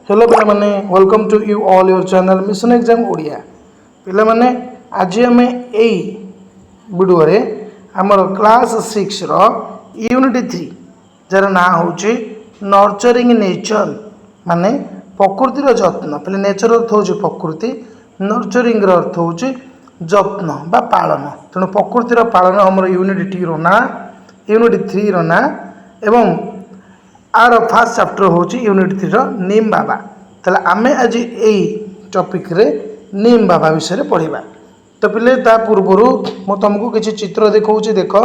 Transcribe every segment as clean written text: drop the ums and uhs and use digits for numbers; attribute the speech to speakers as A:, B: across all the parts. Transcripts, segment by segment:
A: Hello पिला माने welcome to you all your channel mission exam Odia पिला माने आज आम ए वीडियो रे हमर क्लास 6 रो यूनिट 3 जार ना होची नर्चरिंग नेचर माने प्रकृतिर जत्न पिला नेचर अर्थ होची प्रकृति नर्चरिंग रो अर्थ होची जत्न बा पालन तेणु प्रकृतिर पालन हमर यूनिट 2 रो ना यूनिट 3 रो ना एवं आर फास्ट चैप्टर होची यूनिट 3 रो नीम बाबा तले आमे आज एई टॉपिक रे नीम बाबा विषय पढ़िबा। तो पिले ता पूर्वरु मो तुमको किछि चित्र देखौची देखो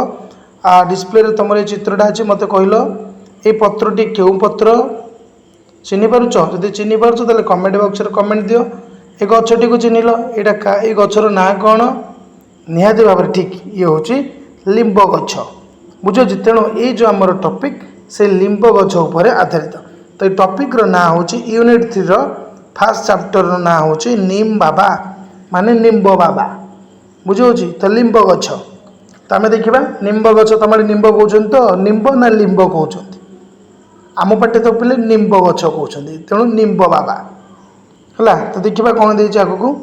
A: डिस्प्ले रे तमरे चित्रटा अछि मते कहलो ए पत्रटी केउ पत्र चिनि पारुचो जदि चिनि पारुचो तले कमेंट बॉक्स रे कमेंट दियो ए गछटी को चिनिलो एटा ए गछर ना कोन निहाती भाबरे ठीक ये होची लिंब गछ बुझो तेणु ए जो हमर टॉपिक से लिंब गछ उपर आधारित तो ये टॉपिक रो ना होची यूनिट 3 रो फास्ट चैप्टर रो ना होची नीम बाबा माने निंब बाबा बुझोची तो लिंब गछ तो आमे देखिबा निंब गछ तमरे निंब कहउछन तो निंब ना लिंब कहउछन आम पटे तो पिले निंब गछ कहउछन तेणु निंब बाबा हला तो देखिबा कोन देइछ आगु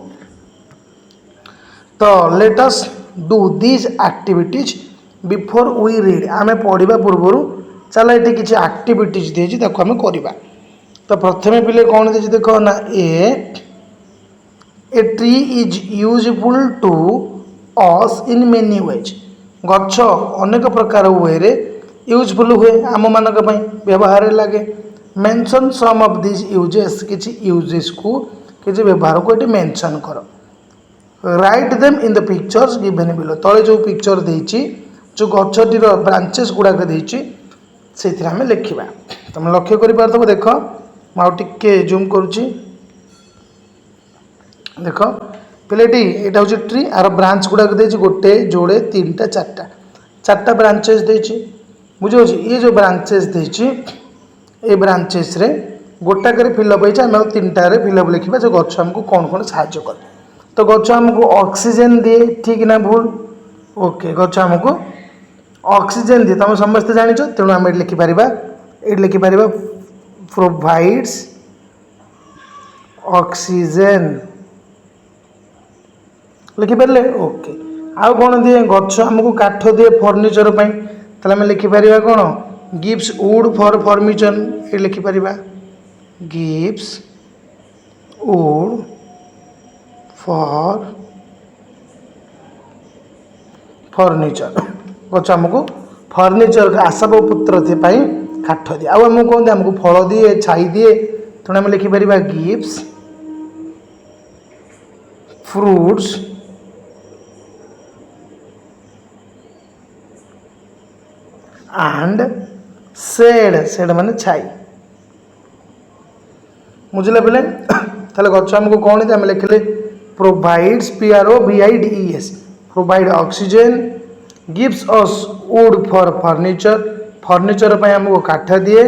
A: तो let us do this activities before we read आमे पढ़िबा पूर्वरु चलो ये किसी एक्टिविटीज देजी ताको आम करवा। तो प्रथमे पिले कौन देजी देखो ना a tree is useful to us in many ways गछ अनेक प्रकार वे रे यूजफुल हुए आम मानक व्यवहार लगे mention some of this uses किसी यूजेस को किसी व्यवहार को ये मेंशन कर write them in the pictures given below तले जो पिक्चर देची जो गछटीर ब्रांचेस गुड़ाक देची से आम लिखा तुम लक्ष्य कर देख मुझे जूम करुच्ची देख पिलेटी यहाँ हूँ ट्री आर ब्रांच गुड़ाक दे गोटे जोड़े 3टा 4टा 4टा ब्रांचेस देची बुझे ये जो ब्रांचेस देची ये ब्रांचेस रे गोटाक फिलअप होती आम 3टारे फिलअप लिखा जो गछ आमको कौन कौन साहाय्य कर तो गछ आमको ऑक्सीजन दिए ठीक ना भूल ओके गछ आमको ऑक्सीजन दिए तुम समस्ते जान तेणु आम लिखिपर ये लिखिपर प्रोवाइड्स ऑक्सीजन लिखिपर ओके आउ कौन दिए गछ आमको काठ दिए फर्निचर पर आम लिखिपर कौन गिव्स वुड फॉर फर्निचर ये लिखिपर गिव्स वुड फॉर फर्निचर गछ आमको फर्निचर आसबाबपत्र काठ दिए आमको कौन दिए आमको फल दिए छाई दिए तेणु आम लिखिपर gives fruits and shade shade माने छाई बुझे पिले ताले गछ आमको कौन दिए आम लिखले provides PROVIDES provide oxygen gives us would for furniture furniture पर आमको काठ दिए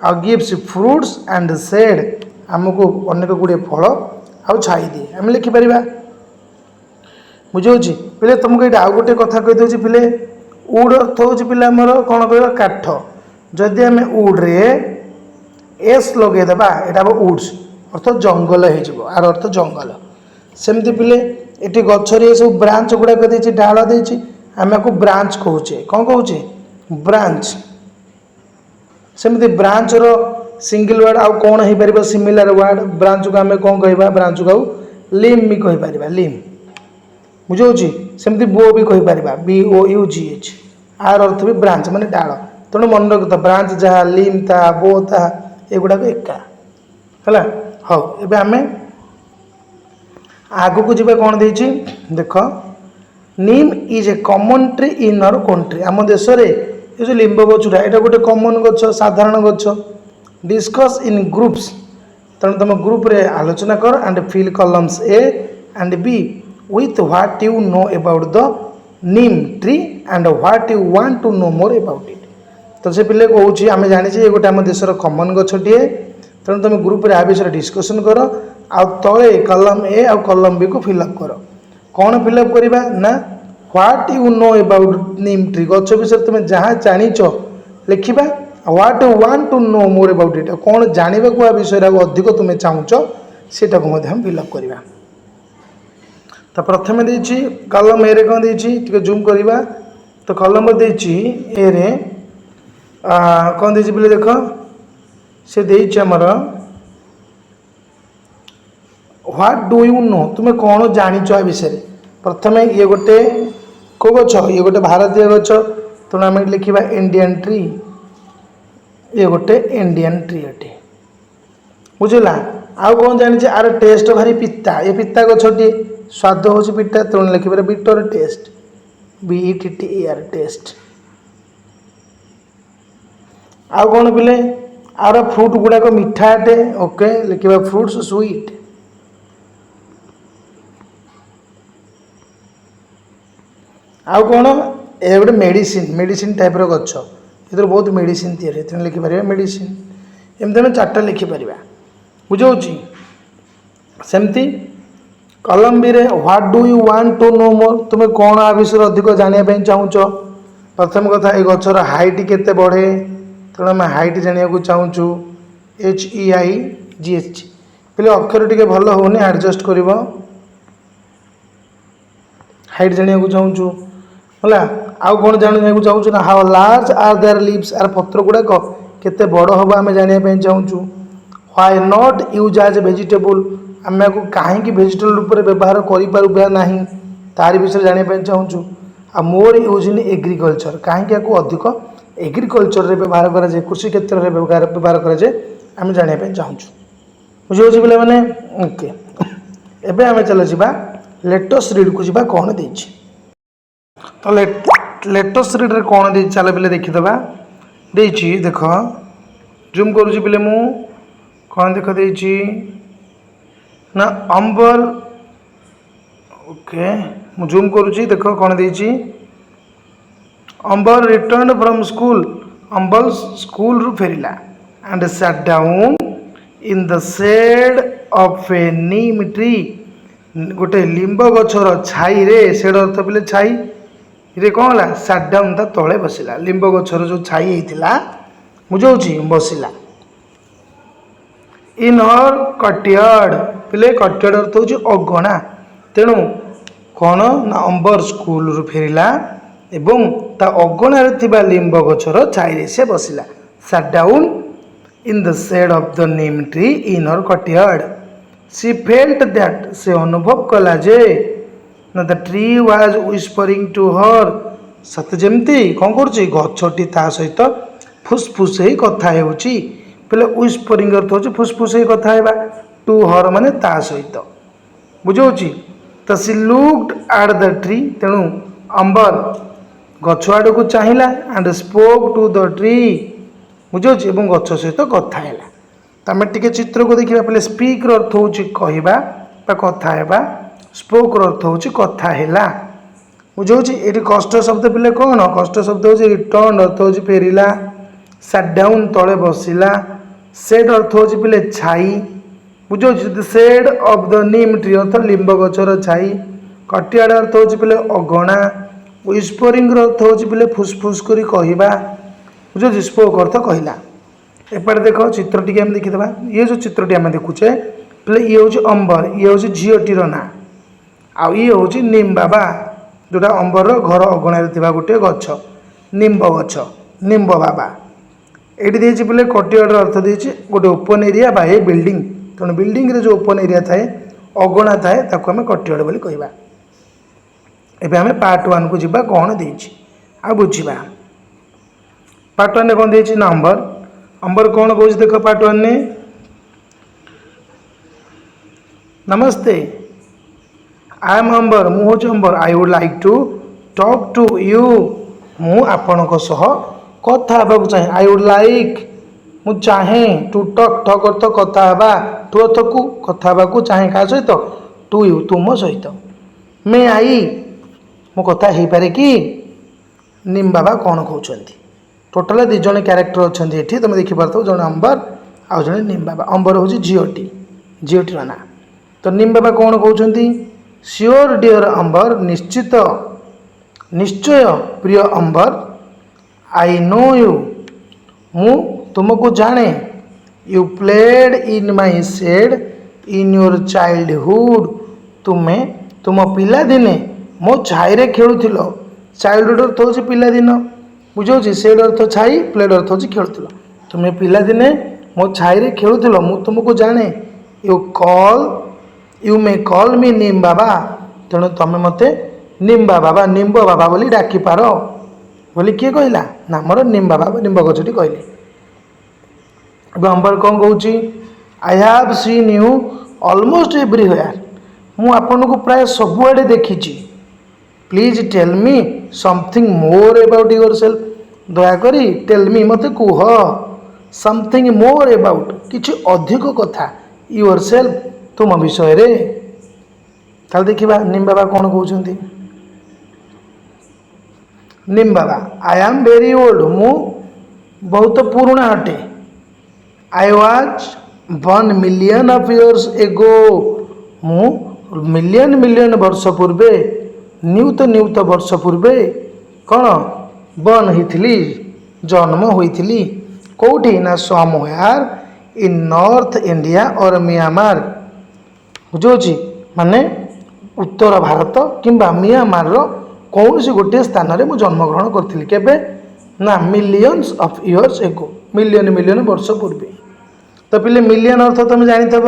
A: आ गिव्स फ्रूट्स एंड शेड आमको अनेक गुड़े फल आ छाई दिए आम लिखिपर बुझे पिले तुमको ये आउ गोटे कथा कहीदे पिले वुड अर्थ हूँ पिले आमर कौन कह काठ जदि आम वुड रे एस लगेदेबा यहाँ वुड्स अर्थ जंगल हो आर अर्थ जंगल सेमती पिले ये गचर सब ब्रांच गुड़ाक दे डाल देती आम को ब्रांच कहे कौन कहे ब्रांच सेमती ब्रांच रो सिंगल वर्ड आउ कौन हो पार सिमिलर वर्ड ब्रांच को आम कौन कह ब्रांच को लिम भी कहीपर लिम बुझे सेमती बो भी कहीपर BOUGH आर अर्थ भी ब्रांच माने डाल तेणु मन रख ब्रांच जहाँ लिम ता बो ता एगुड़ाक एका है हाँ एबे आम आग को जी कौन देती देख neem is a common tree in our country आम देश में ये जो लिंब गछुटा यहाँ गोटे कॉमन गछ साधारण गछ डिस्कस इन ग्रुप्स तेणु तुम ग्रुप रे आलोचना कर and fill columns A and B with what you know about the neem tree and what you want to know more about it तो से पिले कहूँ आम जानी ये गोटे आम देशर कॉमन गछटे तेणु तुम ग्रुप रे आ विषय डिस्कसन कर आ तले कलम A आ कलम B को फिलअप कर कौन फिलअप करवा ना what you know about neem tree गछ विषय तुम जहाँ जाच लिखा what you want to know more about it कौन जानवा को आ विषय अधिक तुम्हें चाहूच सेटा को हम फिलअप करवा तो प्रथम देछि कलम ए रे कौन देछि टिके जूम करवा तो कलम देछि ए रे कौन देछि बोले देख से देछि हमर व्हाट डू यू नो तुम्हें कौन जानिच आ विषय प्रथम ये गोटे को गछ ये गोटे भारतीय गछ तेणु आम लिखा इंडियन ट्री ये गोटे इंडियन ट्री अटे बुझला आउ कौन जानी आर टेस्ट भारी पिता ये पिता गछटी स्वाद हूँ पिता तेणु लिखे बिटर टेस्ट BETTER टेस्ट आउ कौन पिले आर फ्रूट गुड़ाक मिठा अटे ओके लिखा फ्रूट्स स्वीट आउ कौन ये गोटे मेडिसिन मेडिसिन टाइप गच ये बहुत मेडिसिन तैयारी लिखिपर मेडिसिन एमती आम चार्टा लिखिपर बुझाऊँगी सेमती कलम बी रे what do you want to know more तुम्हें कौन आ विषय अधिक जानापी चाहूच प्रथम कथा ये गचर हाइट केते बढ़े तेणु आम हाइट जाना चाहूँ HEIGH पे अक्षर टी भल होनी एडजस्ट कर हाइट जाना चाहूँ है आउ कौन जाना चाहूँ ना how large are their leaves आर पत्र गुड़ाक केते बड़ हम आम जानापी चाहूँ why not use as vegetable आम को कहीं वेजिटेबल रूप में व्यवहार करना तार विषय जानापी चाहूँ आ मोर यूज इन एग्रिकल्चर कहीं अधिक एग्रिकल्चर रे व्यवहार कराए कृषि क्षेत्र में व्यवहार कराए आम जानापी चाहूँ बुझे पे मैंने ओके एवं आम चल जा लेटस रीड को जा कौन दे तो लेटस रीड रे कौन दे चल पे देखीदबा देख जूम करुँच पे मु कौन देख दे ना अंबर ओके मु जूम करुँच देख कौन दे Ambar return from school Ambar school रू फेरिला and sat down in the shade of a neem tree गोटे लिंब गछर छाई रे शेड अर्थ पे छाई रे कौन है सैट डाउन ता तले बसिला लिंब गछर जो छाई होता बुझाऊँगी बसिला इन हर कटियार्ड पे कटियार्ड अर्थ हूँ अगणा तेणु कौन ना अंबर स्कूल रू फेरिला एवं ता अगणार लिंब गछर छाई से बसिला sat down in the shade of the neem tree in her courtyard she felt that से अनुभव कला जे ना the tree was whispering to her सत जमती कौन कर गछटी ता सहित फुसफुस कथा होची पहले व्हिस्परिंग अर्थ हो फुसफुस कथा हेबा टू हर माने ता सहित बुझाऊँगी तो she looked at the tree तेणु अंबर गछ आड़ को चाहिला and spoke to the tree बुझाऊँगी और गछ सहित कथा है तो आम टे चित्र को देखा पहले स्पीक अर्थ हूँ कहवा कथा हेबा स्पोक अर्थ हूँ कथा है बुझाऊँगी ये कष्ट शब्द पे कौन कष्ट शब्द हूँ रिटर्न अर्थ हूँ फेरिला सैट डाउन तले बसिला शेड अर्थ हूँ पे छाई बुझाऊँगी shade of the neem tree अर्थ लिंब गछर छाई कटियाड़ अर्थ हूँ पे अगणा व्हिस्परिंग अर्थ हूँ पे फुसफुस कर कहवा बुझाऊँगी स्पोक अर्थ कहला एपटे देख चित्र टी देखीदा ये जो चित्रटी आम देखुचे पे ये हूँ अंबर ये हूँ झीटीर ना आउ ये हूँ निम बाबा जोटा अंबर घर अगणार गोटे गछ निम्ब गछ निम्ब बाबा ये देखिए पे कटियाड़ अर्थ देती गोटे ओपन एरिया बा ए बिल्डिंग तेणु बिल्डिंग रे जो ओपन एरिया थाए अगणा थाए ताको आम कटियाड़ बोली कहवा एबे आम पार्ट 1 को जीवा कौन दे आ बुझा पार्ट 1 कौन दे ना अंबर कौन कह देख पार्ट 1 ने नमस्ते आई एम अंबर मु हूँ Ambar I would like to talk to you मु आपणक सह कथा हेबाक चाहे आई वुड लाइक मु चाहे टू टॉक टॉक अर्थ कथा हेबा टू अर्थ को कथा हेबाक चाहे क्या सहित टू यू तुम सहित मे आई मो कथा हो पारे कि निम बाबा कौन कहते टोटाल 2 जन क्यारेक्टर अच्छा ये तुम देखिपार जन अंबर आउ जन निम बाबा अंबर हूँ झीटी ना तो निम बाबा कौन कहते श्योर डियर अंबर निश्चित निश्चय प्रिय अंबर आई नो यू ମୁଁ ତୁମକୁ ଜାଣେ। You played in my said in your childhood. तुमे तुम पिलादिने मो छाईरे खेलुथिल। चाइल्डहुड अर्थ होची पिलादिन, बुझाउछि। सेड अर्थ छाई, प्लेड अर्थ होची खेलुथिल। तुमे पिलादिने मो छाईरे खेलुथिल, मु तुमको जाने। यू मे कॉल मी निम बाबा। तेणु तुम मते निम्बा बाबा, निम्ब बाबा बोली डाकी पार बोली किए कहला ना मोर निम बाबा, निम्ब गछटी कहले। नंबर कौन कौच I have seen you almost everywhere. मु आपन को प्राय सबुआडे देखी। Please tell me something more about yourself. दयाकरी टेल मी मत कुह समथिंग मोर अबाउट किछि अधिक कथा योर सेल्फ तुम विषय रे। ताल देखिबा निम बाबा कौन कहउछंती। निम बाबा आई एम वेरी ओल्ड। मु बहुत पुराना हटे। I was 1 million of years ago। मु मिलियन वर्ष पूर्वे, नियुत वर्ष पूर्वे कौन बन होइथिली, जन्म होइथिली। कोठी ना समवेयर इन नॉर्थ इंडिया और म्यांमार। बुझौछि माने उत्तर भारत किंबा म्यांमार रो कौन सी गोटे स्थान रे मु जन्मग्रहण करथिली। केबे ना millions of years ago, million वर्ष पूर्वे। तो पिले मिलियन अर्थ तुम जानिथब।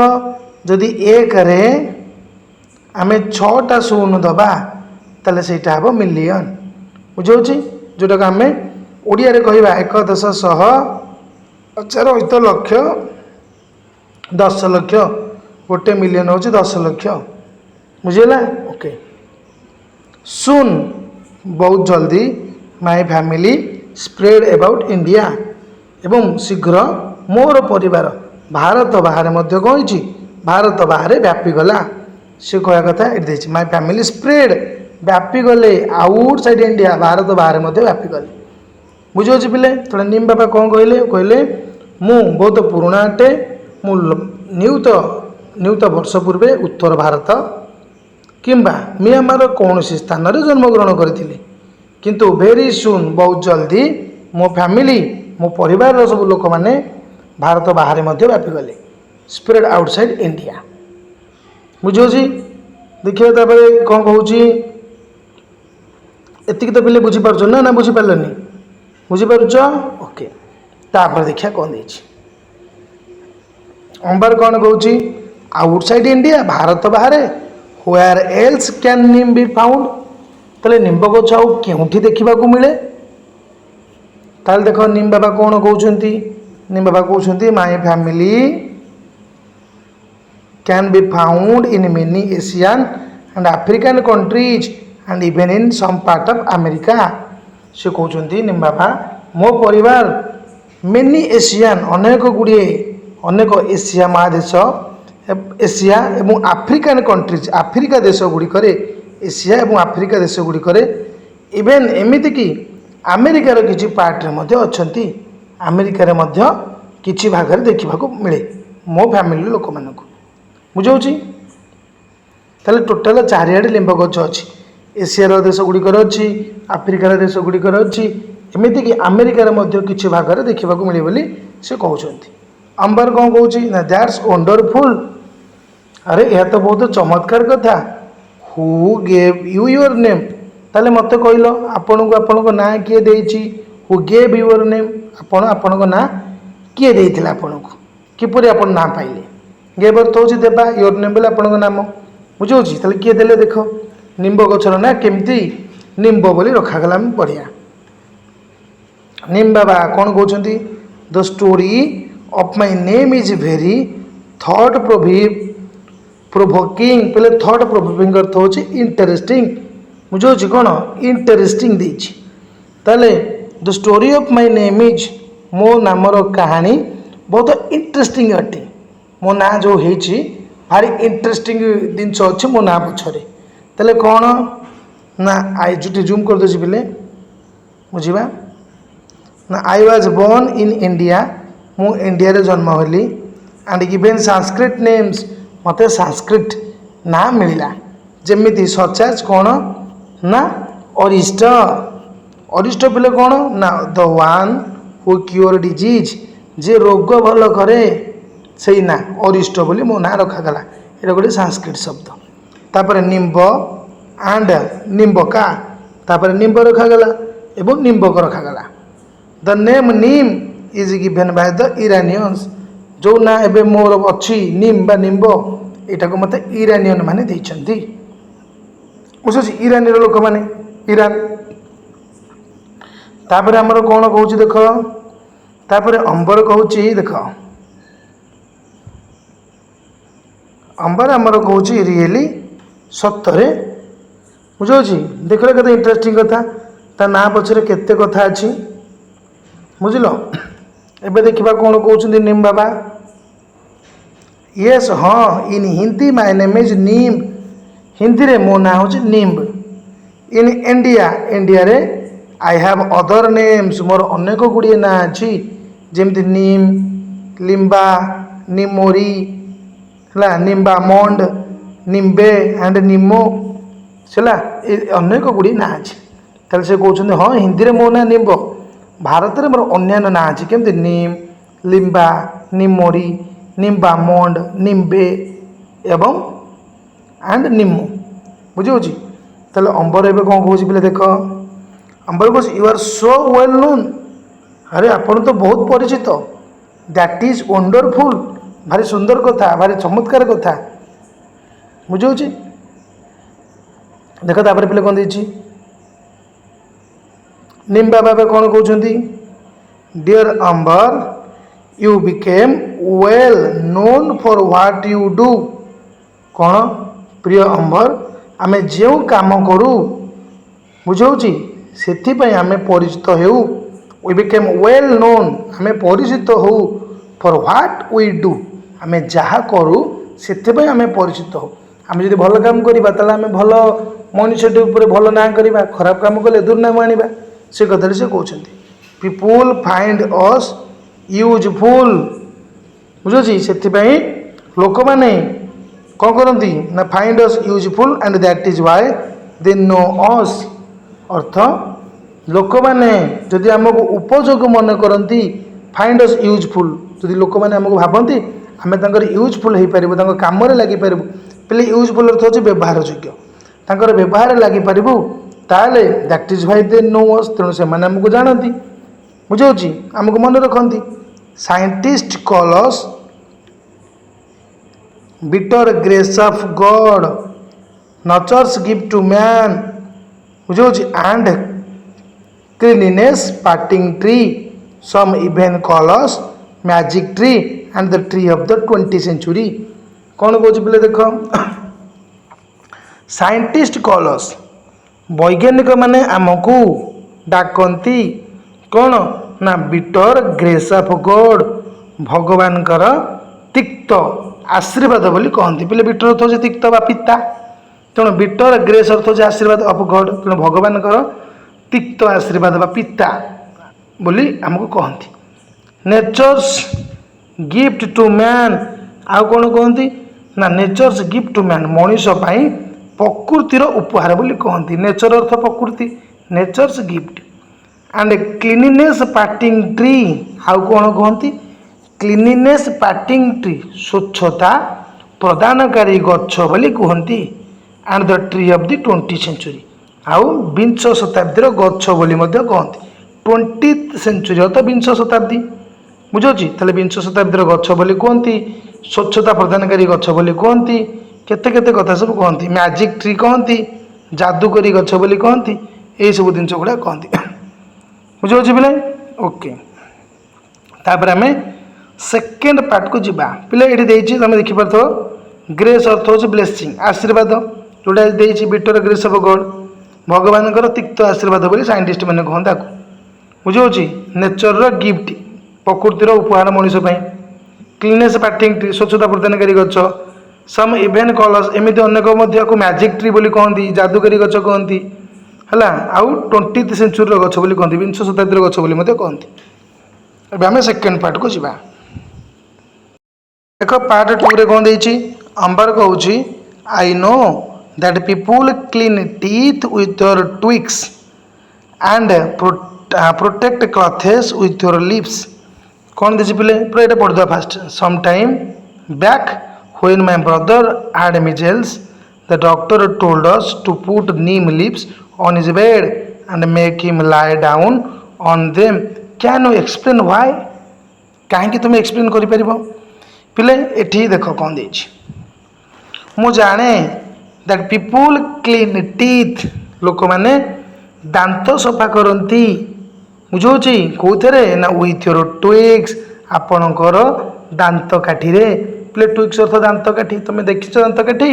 A: जदि एक रे आमे 6टा शून्य दबा ताले सेटा हबो मिलियन। बुझौछि जोटा आम ओडिया रे कहबा 1,100,000 लक्ष 10 लक्ष। गोटे मिलियन होछि 10 लक्ष। बुझिला ओके। सुन बहुत जल्दी my family spread about India. एवं शीघ्र मोर परिवार भारत बाहर मध्य कही भारत बाहर व्यापी गला। से कह कथा ये माय फैमिली स्प्रेड व्यापी गले आउटसाइड इंडिया, भारत बाहर मध्य व्यापी गले। बुझे पिले थोड़ा निम बाबा कौन कहले कहले मु बहुत पुराना अटे। मु नियुत वर्ष पूर्वे उत्तर भारत किंबा म्यांमार कौन स्थान रे जन्मग्रहण करी। किंतु वेरी सुन बहुत जल्दी मो फैमिली मो परिवार सब लोक माने भारत बाहर मध्य व्यापी गले। Spread outside India. बुझे देखिए कौन कहूँ एति तो पिले बुझीपार ना ना बुझीपारे बुझीपार ओके। तापर देखिए कौन देछि अंबर कौन कहूँ आउटसाइड इंडिया भारत बाहर व्हेयर एल्स कैन निम बी फाउंड। ताले निम्ब गछ आउ केउठी देखा मिले। ताले देख निम बाबा कौन कहते निम बाबा कहते my family can be found in many Asian and African countries and even in some part of America. से कहते निम बाबा मो परिवार मेनी एशियन अनेक गुड़े अनेक एशिया महादेश एशिया एवं अफ्रिकन कंट्रीज अफ्रिका देश गुड़िक एशिया एवं अफ्रिका देश गुड़िक इवेन एमिति कि अमेरिकार किसी पार्ट में अच्छी अमेरिकार किसी भाग में देखा मिले मो फैमिली लोक मान बुझाऊँच। ताले टोटाल चारिआडे लिंब गछ अच्छी एशियार देश गुड़िक अच्छी अफ्रिकार देश गुड़िक अच्छी एमती कि अमेरिकार किसी भाग में देखा मिले बोली से कहते। अंबर कौन कहूँ ना दैट्स वंडरफुल। अरे यह तो बहुत चमत्कार कथा। Who gave you your name. ताले मत कहल आपण को ना किए देछि। हु गेव योर नेम आपण को ना किए देइथिला आपण को किपरि आपण ना पाइले। गेव अर्थ होछि देबा योर नेम बोले आपण को नाम बुझौछि। ताले किए देले देख निम्ब गछर ना केमती निम्ब बोली रखा गला बढ़िया। निम बाबा कौन कहते the story of my name is very thought provoking. पहले थॉट प्रोवोकिंग अर्थ होछि इंटरेस्टिंग। बुझे कौन इंटरेस्टिंग देछि। ताले the story of my name is मो नामर कहानी बहुत इंटरेस्टिंग अटे। मो ना जो होइछि भारी इंटरेस्टिंग जिनस अच्छे मो ना पछरे। ताले कौन ना आई जुटी जूम कर दे पिले बुझा ना I was born in India. मु इंडिया रे जन्म होली एंड गिवेन संस्कृत नेम्स मते संस्कृत ना मिला जेमिति सच एज कौन ना अरिष्ट। अरिष्ट पिले कौन ना the one who cure disease जे रोग भल करे से ना अरिष्ट बोली मो ना रखागला ये गोटे संस्कृत शब्द तापर निम्ब एंड निम्बका तापर निम्ब रखागला एवं निम्बक रखागला the name neem is given by the Iranians जो ना एबे मोर अच्छी निम बा निम्ब यहाँ को मत इरानियन माने देइछंती बुझुछि इरानी लोक माने ईरान तापर हमर कोन कहूछि देख तापर अंबर कहूछि देख अंबर हमर कहूछि रियली सत्तरे बुझुछि देखले केते इंटरेस्टिंग कथा ता ना पछरे केते कथा अछि बुझिलो एबे देखिबा कोन कहउछन्ती नीम बाबा यस हाँ इन हिंदी माय नेम इज नीम हिंदी रे मो ना होछि नीम इन इंडिया इंडिया रे आई हैव अदर नेम्स मोर अनेक गुड़िए ना अछि जेमति नीम लिम्बा निमोरी हला निम्बा मोंड निम्बे एंड निमो छला अनेक गुड़िए ना अछि ताले से कहउछन्ती हाँ हिंदी रे मो ना निम्ब भारत में मोर अन्यान्य ना अच्छी केमती नीम लिम्बा निमोरी निम्बा मोंड निम्बे एवं एंड निम्मो बुझे ताले अंबर एवं कौन कौन पे देख अंबर कौन you are so well known अरे आपन तो बहुत परिचित दैट इज वंडरफुल भारी सुंदर कथा भारी चमत्कार कथा बुझे देख तापर पे कौन देछि निम्बा बाबा कौन कहते dear Ambar you became well known for what you do कौन प्रिय अंबर आमे जो काम करू बुझाऊँ से आमे परिचित हो वी बिकेम वेल नोन आमे परिचित हो फॉर व्हाट वी डू आमे जहाँ करू से आमे परिचित हो आमे जदि भल काम करिबा ताले आमे भल मनुष्यटी ऊपर भल ना करिबा खराब काम कले दुर्नाम आनिबा से कथा से कहते पीपुल फाइंड अस यूजफुल बुझुची से लोक मैंने कौन करती ना find us useful and that is why they know us अर्थ लोक मैंने जदि आमको उपयोग मन करती फाइंड अस यूजफुल जदि लोक मैंने आमको भावती आम यूजफुल हो पार कम लगिपर पे यूजफुल अर्थ हो व्यवहार योग्य व्यवहार लगिपारू ताले that is why they know us तेणु से आमको जानती बुझे आमको मन रखती scientist call us bitter grace of God nature's gift to man बुझे and cleanness parting tree some even call us magic tree and the tree of the 20th century कौन कौन पे देख साइंटिस्ट कॉल अस वैज्ञानिक माने आमको डाकती कौन ना बिटर ग्रेस ऑफ गॉड भगवान तिक्त आशीर्वाद बोली कहती पे बिटर अर्थ हो तिक्त बा पिता तेणु बिटर ग्रेस अर्थ हो आशीर्वाद ऑफ गॉड तेणु भगवान तिक्त आशीर्वाद बा पिता बोली आमको कहती नेचर्स गिफ्ट टू मैन आउ कौन कहती ना नेचर्स गिफ्ट टू मैन मनीष पाई प्रकृतिर उपहार बोली कहती नेचर अर्थ प्रकृति nature's gift and cleanness parting tree आउ कौन कहती क्लीननेस पार्टिंग ट्री स्वच्छता प्रदानकारी गच्छ बोली कहती and the tree of the 20th century आउ विंश शताब्दी गच्छ बोली कहती 20th सेंचुरी अर्थ विंश शताब्दी बुझुची ताले विंश शताब्दी गच्छ बोली कहती स्वच्छता प्रदानकारी गच्छ बोली कहती केते केते कथा सब कहती मैजिक ट्री कहती जादूकरी गच्छ बोली कहती यही सब जिन गुड़ा कहती बुझे पिले ओके तापर आम सेकेंड पार्ट को जीवा पिले ये तुम देखिपार ग्रेस अर्थ हो ब्लेसिंग आशीर्वाद जोटा देती बिटर ग्रेस ऑफ गॉड भगवान तिक्त आशीर्वाद बोली साइंटिस्ट मैंने कहता बुझे नेचर गिफ्ट प्रकृतिर उपहार मनीष क्लीनेस पार्टिंग ट्री स्वच्छता प्रदानकारी गच्छ सम इवेन कलर्स एमती अनेक मैजिक ट्री बोली कहती जादूकरी गच्छ कहती है आउ 20th सेंचुरी गच्छ बोली कहती विंश शताब्दी गच्छ बोली कहती अब आम सेकेंड पार्ट को जीवा देख पार्ट 2 रे कौन देछि अंबर कहूँ I know that people clean teeth with their twigs and protect clothes with your leaves कौन देसी पिले पूरा ये पढ़ fast some time back when my brother had measles the doctor told us to put neem leaves on his bed and make him lie down on them can you explain why कहीं तुम explain कर पिले एठी देख कौन दे मु जाने that people clean teeth लोक मैंने दांत सफा करती बुझे कौथे ना विथ योर ट्विग्स आपणकर दांत काठी प्ले ट्विग्स अर्थ दांत काठी तुम देखिछ दांत काठी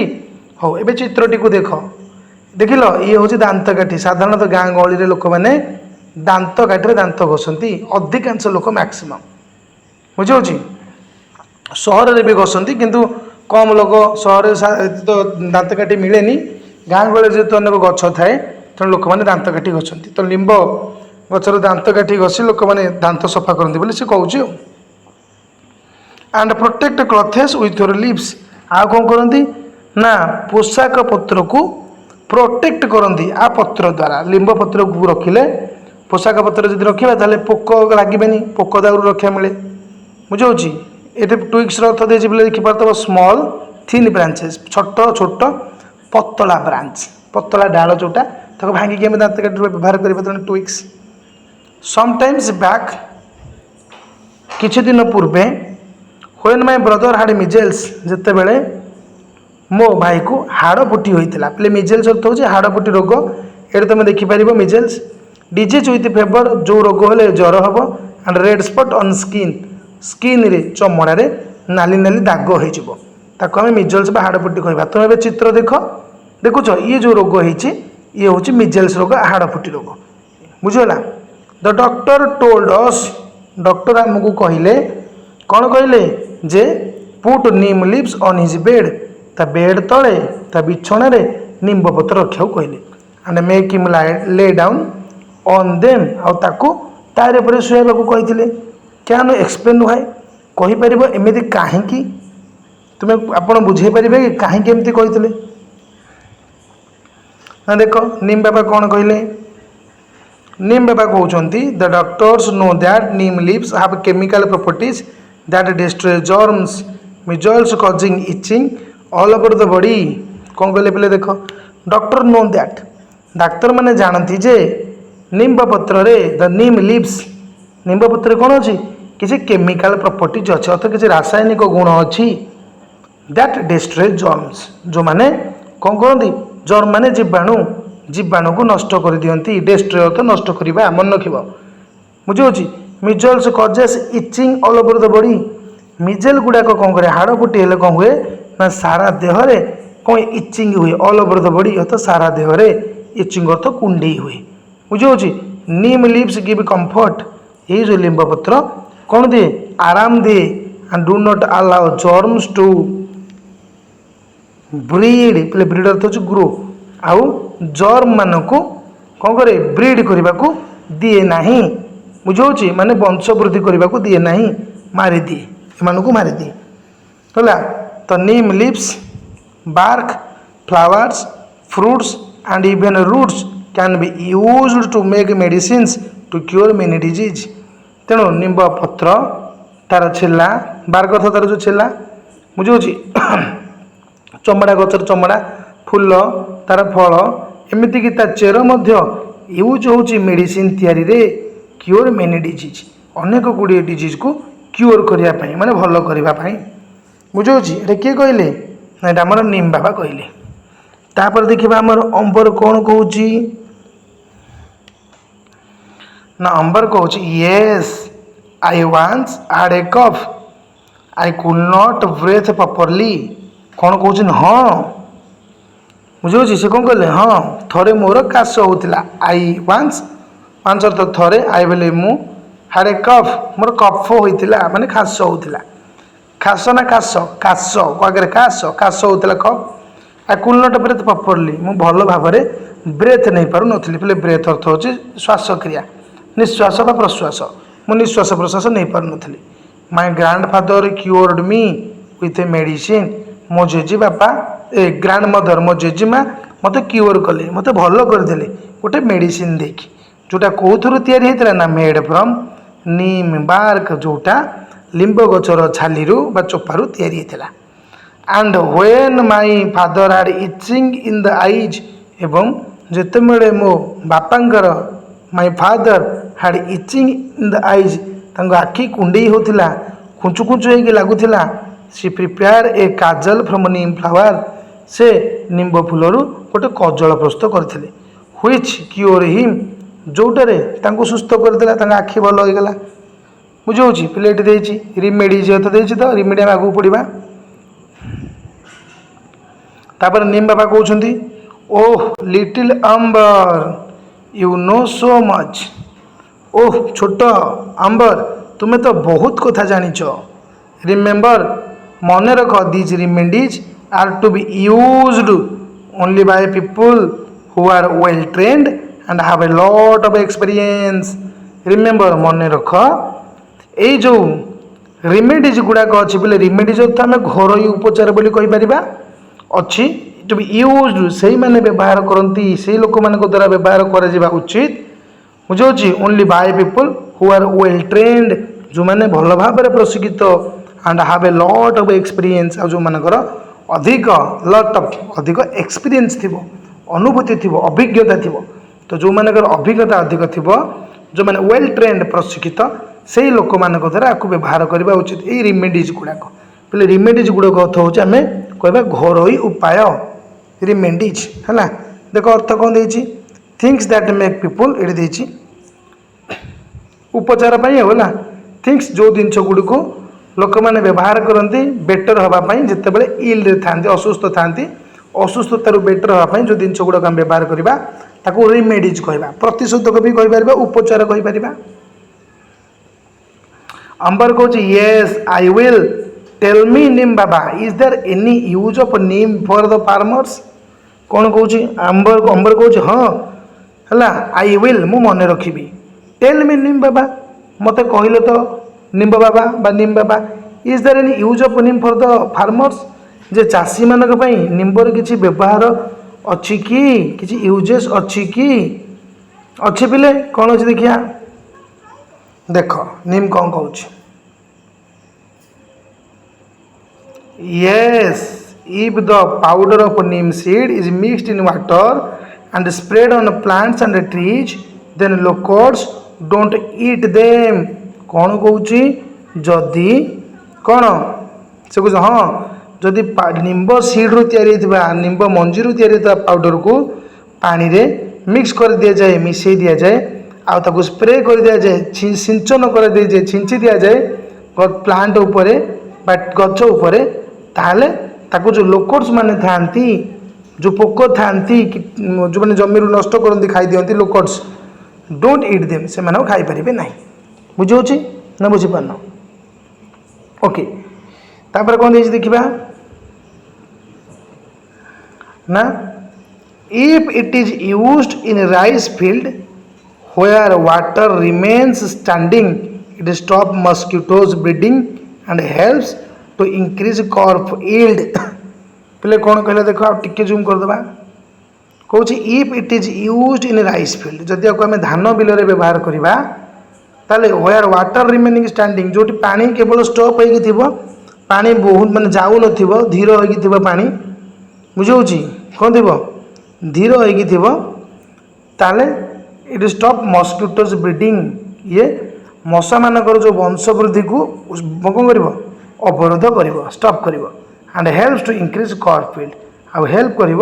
A: हो ए चित्रटी को देख देख लो ये हूँ दांत काठी साधारणतः गाँ गहली लोक मैंने दांत काठी दांत घसती अधिकांश लोक मैक्सिमम बुझे सहर में भी घसती किंतु कम लोग सहर तो दांत काठी मिलेनी गाँ गहली जेहेतु अनेक गछ थाए तेणु लोक मैंने दांत काठी घसती तो लिंब गचर दांत काठी घसी लोक मैंने दांत सफा करती बोले सी कौच and protect clothes with your lips आ कौन करती ना पोशाक पत्र को प्रोटेक्ट करती आ पत्र द्वारा लिंब पत्र को रखिले पोशाक पत्र जब रखा ताले पोक लगे पोक दाउर रक्षा मिले बुझे ये ट्विग्स अर्थ दे देखिपार स्मॉल थिन ब्रांचेस छोट छोट पतला ब्रांच पतला डाल जोटा ताको भांगिकी आम दांत काठी व्यवहार करें ट्विग्स समटाइम्स बैक किछि दिन पूर्वे when my brother had measles जिते बेले मो भाई को हाड़ फुटी होता पे मिजेल्स अर्थ हो हाड़ फुटी रोग ये तुम देखिपार मिजेल्स डिजीज विथ फेवर जो रोग हेले ज्वर हम and red spot on skin skin रे चमड़ा रे नाली नाली दाग हो मिजेल्स हाड़ फुटी कहवा तुम ए चित्र देख देखुच ये जो रोग होती ये हूँ मिजेल्स रोग हाड़ फुटी रोग बुझेगा the doctor told us doctor आमको कहले कौन कहले जे put neem leaves on his bed ता बेड तले ता बिछण रे निम्ब पत्र रखा कहले and make him lie down on them आउ ताको तारे पर शुआबा को कहते कैन एक्सप्लेन व्हाई कहीपर एमती कहीं तुम्हें आप बुझे पारे कि कहीं एमती कहते ना देख नीम बाबा कौन कहले नीम बाबा कहते the doctors know that neem leaves have chemical properties that destroy germs measles causing itching all over the body कौन कहले पे देख डॉक्टर नो दैट डाक्तर मैंने जानती जे निम्ब पत्र रे द नीम लिप्स निम्ब पत्र कौन अच्छी किसी केमिकल प्रॉपर्टीज अच्छे अर्थात किसी रासायनिक गुण अच्छी दैट डिस्ट्रॉय जर्म्स जो माने कौन कहते जर्म माने जीवाणु जीवाणु को नष्ट कर दियंती डिस्ट्रॉय अर्थ नष्ट करवा मन रख बुझे measles causes itching all over the body measles गुड़ाक कौन करे हाड़ फुटी हेले कौन हुए ना सारा देहरे कौन इचिंग हुए all over the body earth सारा देहरे इचिंग अर्थ कुंडे हुए बुझे नीम लिप्स गिव कंफर्ट ये जो लिंब पत्र कौन दिए आराम दिए and do not allow germs to breed पे ब्रीड अर्थ हो ग्रो आउ जर्म मान को कौन करे ब्रीड करने को दिए नहीं बुझे माने वंश वृद्धि करने को दिए नहीं मारी दिए एमान को मारी दिए है तो neem leaves bark flowers fruits and even roots can be used to make medicines to cure many disease तेणु निम्ब पत्र तार छेला बार्क अर्थ तार जो छेला बुझे चमड़ा गचर चमड़ा फूल तार फल एमती कि चेर यूज हो मेडिसिन तैयारी रे क्योर मेनी डिजीज अनेक गुड़िए डिजीज को क्योर करने माने भल करने बुझे ये किए कहले ना आमर नीम बाबा कहले तापर देखिए आमर अंबर कौन कहूँ ना अंबर कहूँ yes I once had a cough I could not breathe properly कौन कहूँ हाँ बुझे से कौन कहले हाँ थोड़े मोर काश होता आई वांस वांस अर्थ थोड़े आई बोले मु हैड ए कफ मोर कफ होता माने खास होता खास ना काश काश आगे काश काश होता cough I could not breathe properly मु भल भाव में ब्रेथ नहीं पार नी पे ब्रेथ अर्थ हो श्वासक्रिया निश्वास बा प्रश्वास मु निश्वास प्रश्वास नहीं पार नी my grandfather cured me with a medicine मो जेजे बापा ए ग्रांड मदर मो जेजेमा मत क्योर कले मत भल करदे गोटे मेडिसिन देखी जोटा कौथर या ना मेड फ्रॉम नीम बार्क जोटा लिंब गचर छाली चोपार या and when my father had itching in the eyes एवं जिते बड़े मो बापांकर my father had itching in the eyes आखि कुंडे होता खुंचु खुंचु हो लगुला she prepare a kajal from neem flower से निम्ब फूलर गोटे कजल प्रस्तुत करते व्हिच क्योर हिम जोटारे सुस्थ करदेला आखि भल होगा बुझे प्लेट देती रिमेडी जेहतु देती तो रिमेडी आम आगे पढ़ा तापर नीम बाबा कहते oh little Ambar you know so much oh छोट अंबर तुम्हें तो बहुत कथा जानिच रिमेम्बर मन रख these remedies are to be used only by people who are well trained and have a lot of experience remember मन रख ये जो रिमेडीज गुड़ाक अच्छी बोले रिमेडीज तो आम घर उपचार बोली कहीपर अच्छी टू बी यूज्ड से मैंने व्यवहार करती से लोक मान द्वारा व्यवहार करा उचित बुझे only by people who are well trained जो मैंने भल भाव प्रशिक्षित and have a lot of experience आ जो मानकर अधिक लॉट ऑफ अधिक एक्सपीरियंस थी अनुभूति थी अभिज्ञता थी तो जो मानकर अभिज्ञता अधिक थी जो मैंने वेल ट्रेन्ड प्रशिक्षित से लोक मान द्वारा आपको व्यवहार करने उचित ये रिमेडीज गुड़ाक बोले रिमेडीज गुड़ाक अर्थ हूँ आम कह घरोई उपाय रिमेडीज है देख अर्थ कौन देती थिंग्स दैट मेक पीपल ये देती उपचार है थिंग्स जो जिनस गुड़ी को लोक मैंने व्यवहार करते बेटर हाँपाई जिते बड़े इल था असुस्थ था असुस्थतार बेटर हाँपाई जो जिनस गुड़ाक आम व्यवहार करवा ताको रिमेडीज कहवा प्रतिषेधक भी कहीपर उपचार कहीपर अंबर कौच yes I will tell me Neem Baba is there any use of neem for the farmers कौन कौच अंबर कौच हाँ है आई विल मु मन रखी टेल मी नीम बाबा मत कहले तो निम्ब बाबा बा Neem Baba is there any use of neem for the farmers जे चाषी मानक पई निम्बर किछि व्यवहार अच्छी कि किछि यूजेस अच्छी कि अच्छे पिले कौन अच्छे देखिया देख नीम कौन कहूँ yes if the powder of neem seed is mixed in water and spread on plants and trees then locusts don't eat them कौन कहूँ जदि कौन से कह हाँ जदि निम्ब सीड रु या निम्ब मंजी रु या पाउडर को पानी रे मिक्स कर दि जाए मिसई दि जाए आउ स्प्रे कर दि जाए सिंचन कर दि जाए छिंची दि जाए प्लांट उपरे बा गछ उपरे ताहले ताको जो लोकर्स माने थांती जो पोक थांती जो मैंने जमी नष्ट करती खाई दिखती लोकर्स डोंट इट देम से माने खाई परिबे नहीं बुझे ना बुझीपार ओके तापर कौन देछि देखिबा ना if it is used in rice field where water remains standing it stop mosquitoes breeding and helps to increase crop yield पहले कौन कहले देखो आप टिके जूम कर दबा कहूँ if it is used in rice field जदि आपको आम धान बिल में व्यवहार करवा ताले व्हेयर वाटर रिमेनिंग स्टैंडिंग जो पानी केवल स्टॉप हो पानी बहुत माने जाऊ न धीर हो पानी बुझे कौन थी धीर हो ताले इट स्टॉप मस्किटोज ब्रीडिंग ये मशा मानकर जो वंश वृद्धि को कौन कर अवरोध कर स्टॉप कर and helps to increase crop yield आ हेल्प कर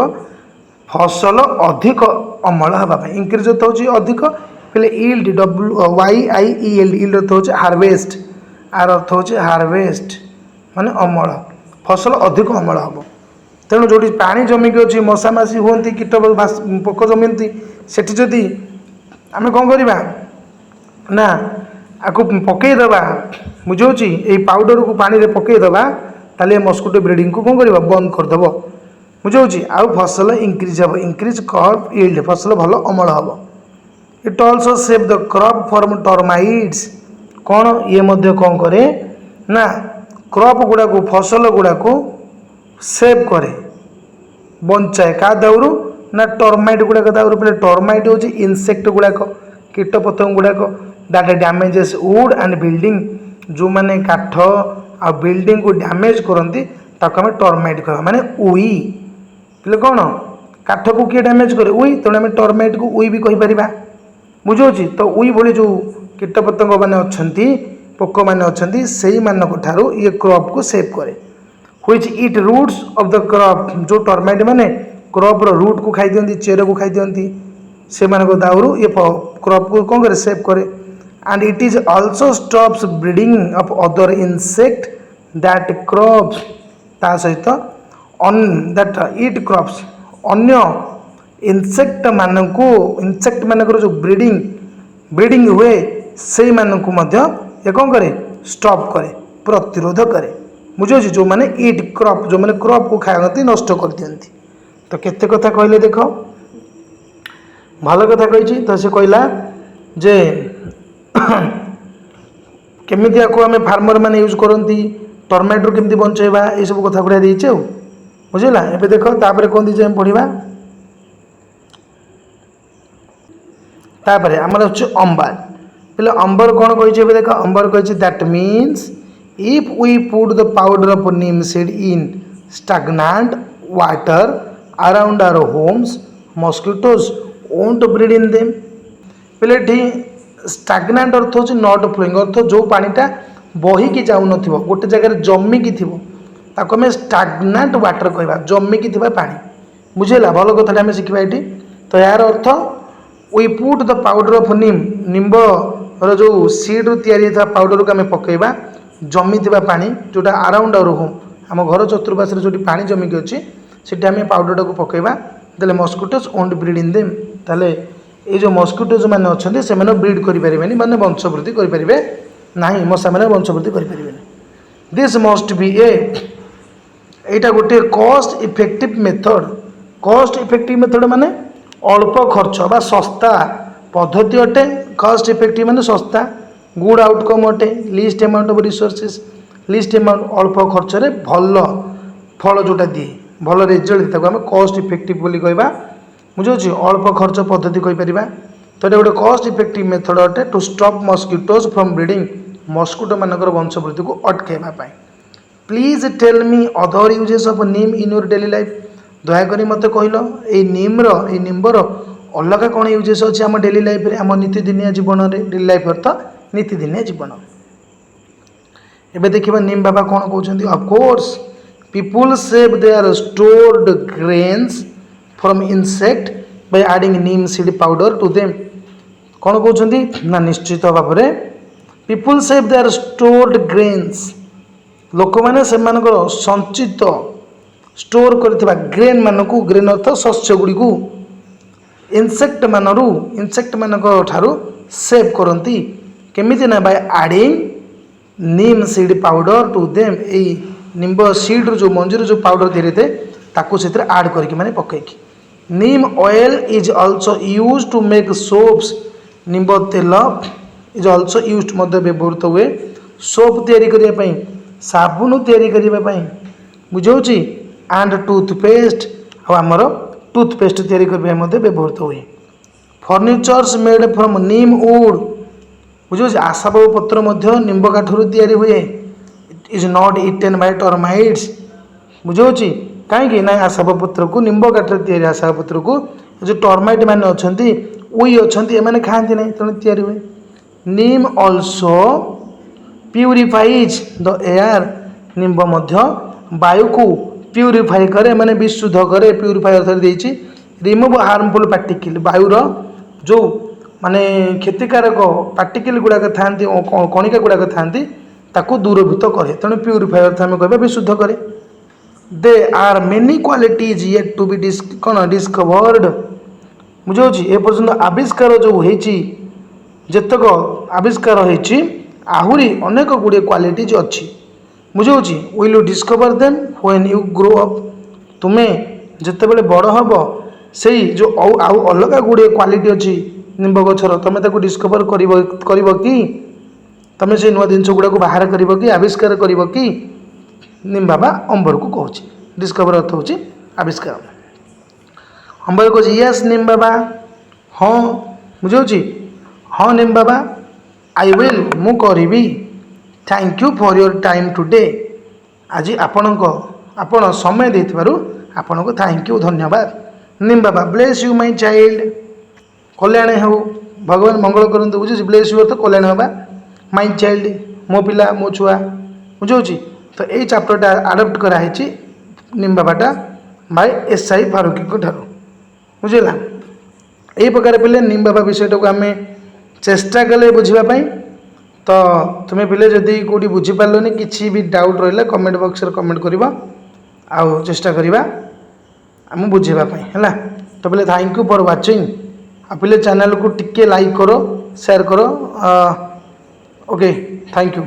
A: फसल अधिक अमल हाँपाई इंक्रीज तो हूँ अधिक पहले इल्ड WYIELD इल्ड अर्थ हूँ हार्वेस्ट आर अर्थ हूँ हार्वेस्ट माने अमल फसल अधिक अमल हम तेणु जो पानी जमिकी अच्छी मशा मासी हूँ कीट पोक जमी सेठी जदि आम कौन करवा ना आपको पकईदबा बुझे ये पाउडर को पानी में पकईदबा ताले मस्किटो ब्रीडिंग को कौन करवा बंद करदेव बुझे आउ फसल इंक्रीज हम इंक्रीज क्रॉप यील्ड फसल भल अमल हम it also save the crop from termites कौन ये मध्य कौन करे ना क्रॉप गुड़ा को फसल गुड़ा को सेव करे बंचाए क्या दाउरू ना टर्माइट गुड़ाक दाउरू पहले टर्माइट हूँ इनसेक्ट गुड़ाक कीट पतंग गुड़ाक that damages wood and building जो मैंने काठ आ बिल्डिंग को डैमेज करती ताको आम टर्माइट कह माने उई बोले कौन काठ को किए डैमेज करे उई तेणु आम टर्माइट को उई भी कहीपर बुझे तो उई भली जो कीट पतंग मैंने अच्छा पोक मैंने अच्छा से ठारू ये क्रॉप को सेव करे which eat roots of the crop जो टर्माइट मैंने क्रॉप रूट को खाई दियंती चेर को खाई दियंती से दाउरू ये क्रॉप को कौन करे सेव करे and it is also stops breeding of other insect that crops ता सहित ऑन दैट इट क्रॉप्स अन्य इंसेक्ट मानकर जो ब्रीडिंग हुए से मानक ये कौन करे स्टॉप करे प्रतिरोध करे बुझे जो मैंने इट क्रॉप जो मैंने क्रॉप को खाती नष्ट कर दियंती तो केते कथा कहले देख भल कथा कही तो से कहला जे केमिति आको आम फार्मर मैंने यूज करती टर्माटो केमती बंचेबा ये सब कथा गुड़ा देचे बुझेगा एबे देख तापर कौन दीजिए पढ़ा तापर आमर अच्छे अंबर बोले अंबर कौन कही देख अंबर कही that means if we put the powder of neem seed in stagnant water around our homes mosquitoes won't breed in them बोले स्टैग्नेंट अर्थ हो नॉट फ्लोइंग अर्थ जो पानीटा बहीकी जाऊन गोटे जगह जमिकी थी ताको आम स्टैग्नेंट वाटर कहवा जमिकी थी पानी बुझेगा भल कथा आम शिखा ये तो यार अर्थ we put the powder of निम्बर जो सीड्रु या पाउडर को आम पकईवा जमी पानी जोटा अराउंड आवर होम आम घर चतुर्पाश जो पानी जमिकी अच्छी से आम पाउडर को पकईवा देले मस्किटोज ओंट ब्रीड इन देम ताले ये जो मस्किटोज मैंने अच्छा से ब्रीड करें माने वंशवृद्धि करें ना मशा मैंने वंशवृद्धि करें दिस मस्ट बी एटा गोटे कॉस्ट इफेक्टिव मेथड माने अल्प खर्च बा सस्ता पद्धति अटे कॉस्ट इफेक्टिव माने सस्ता गुड आउटकम अटे list amount of resources list amount अल्प खर्च रे भल फल जोटा दिए भल रिजल्ट आम कॉस्ट इफेक्टिव बोली कहबा बुझे अल्प खर्च पद्धति कहीपर तो ये गोटे कॉस्ट इफेक्टिव मेथड अटे to stop mosquitoes from breeding mosquito मानकर वंशवृद्धि को अटकाइबा please tell me other uses of neem in your daily life दयाकोरी मत कहल ये निम्बर अलग कौन यूजेस अच्छे आम डेली लाइफ रे आम नीतिदिनिया जीवन में डेली लाइफ अर्थ नीतिदिनिया जीवन एबे देखिबा नीम बाबा कौन कहते of course people save their stored grains from insect by adding neem seed powder to them कौन कहते ना निश्चित भाव में people save their stored grains लोक मैंने से संचित स्टोर करथिबा ग्रेन मानकू ग्रेन अर्थ शस्य गुड़ी को इंसेक्ट मानक ठारू सेव करती केमिति ना by adding neem seed powder to them ए निम्ब सीड जो मंजूर जो पाउडर धीरे थे ताकू से आड करके माने पकईकी neem oil is also use to make soaps निम्ब तेल इज आल्सो यूज मध्य व्यवहृत हुए सोप तैयारी करने पई साबुन तैयारी करने पई बुझाऊँ एंड टूथपेस्ट आमर टूथपेस्ट तैयारी करने मध्य व्यवहृत हुए furnitures made from neem wood बुझे आशाबा पत्र मध्य निम्ब काठर तैयारी हुए it is not eaten by termites बुझे कहीं ना आशाबा पत्र को निम्ब काठर तैयारी आशाबा पत्र को जो टर्माइट मैंने अच्छा उई अच्छा एम खाती ना तेणु तैयारी हुए नीम ऑल्सो प्यूरिफाइज द एयर निम्ब मध्य वायु को प्यूरिफाई करे मैंने विशुद्ध करे प्यूरिफाई अर्थात देछि रिमूव हार्मफुल पार्टिकल वायुर जो माने क्षतिकारक पार्टिकल गुड़ाक था कणिका गुड़ाक था दूरभूत करे तेणु प्यूरिफाई अर्थ आम कह विशुद्ध करे they are many qualities yet to be कौन डिस्कवर्ड बुझे ए पर्यटन आविष्कार जो होती जेतक आविष्कार होती आहरी अनेक गुड़े क्वालिटीज अच्छी बुझे will you discover them when you grow up तुम्हें जितेबाला बड़ हम से जो आउ अलग गुड़े क्वालिटी अच्छी निम्ब गछर तुम ताको डिस्कवर कर कि तुम से नुआ जिन गुड़ा को बाहर कर कि आविष्कार कर कि निम बाबा अंबर को कहूँ डिस्कवर अर्थ हूँ आविष्कार अंबर कह यस निम बाबा हाँ बुझे हाँ निम बाबा आई विल मु करी thank you for your time today आज आपण समय देथिबारु आपण को थैंक यू धन्यवाद निम बाबा ब्लेस यू माय चाइल्ड कल्याण हो भगवान मंगल करंतु बुझुछि ब्लेस यू अर्थ कल्याण होबा माय चाइल्ड मो पिला मो छुआ बुझौछि तो यही चैप्टरटा आडप्ट कराई निम बाबाटा बाय SI फारूकी को ठारू बुझेगा यही प्रकार पिले निम बाबा विषय को आम चेष्टा कले बुझापी तो तुम्हें पिले जदि कौटी बुझीपारे किसी भी डाउट रहा कमेंट बॉक्स रे कमेंट करवा आउ चेष्टा करवा आम बुझेबापी है तो पिले थैंक यू फॉर वाचिंग आ पिले चैनल को टिके लाइक करो शेयर करो ओके थैंक यू।